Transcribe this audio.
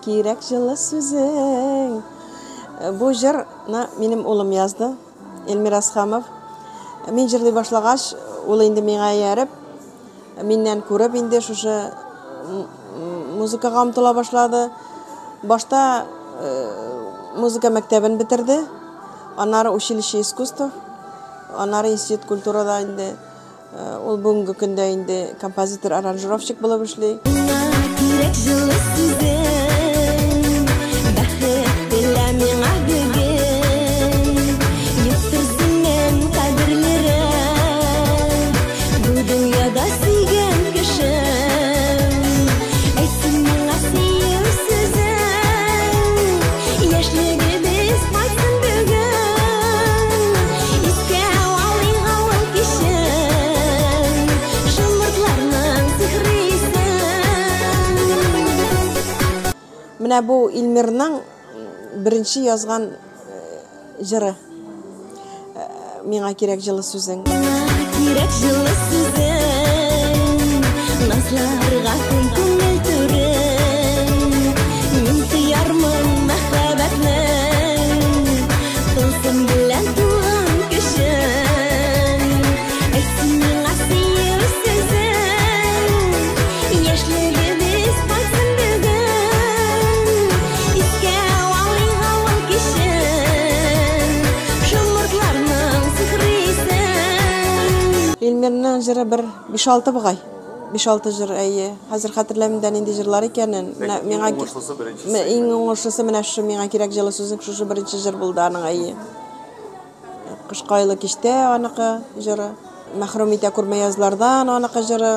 кирәк җылы сүзең. Бу җырны минем улым язды, Эльмир Асхамов. Мин җырлый башлагач, ул инде миңа ярып, миннән күреп инде шушы музыкага омтыла башлады. Башта музыка мәктәбен бетерде, аннары училище искусств, аннары институт культурада инде ул бүгенге көндә инде композитор, аранжировщик булып эшли. Менә бу Илмирның беренче язган җыры. Миңа кирәк җылы сүзең. Кирәк җылы сүзең. Назларга күңел түрен. Мин тыярмын мәхәббәтнең. Тылсым белән туган кешем. Әйтсен миңа сөю сүзең. Яшьлегебез кайтсын бүген. Илмирның җыры бер 5-6 бугай. 5-6 җыр әйе. Хәзер хәтерләмдән инде җырлар икәнен. Миңа иң уңышлысы менә шу миңа кирәк җылы сүзең шушы беренче җыр булды аның әйе. Кышкайлы кичтә аныкы җыры. Мәхрүм итә күрмә язлардан аныкы җыры.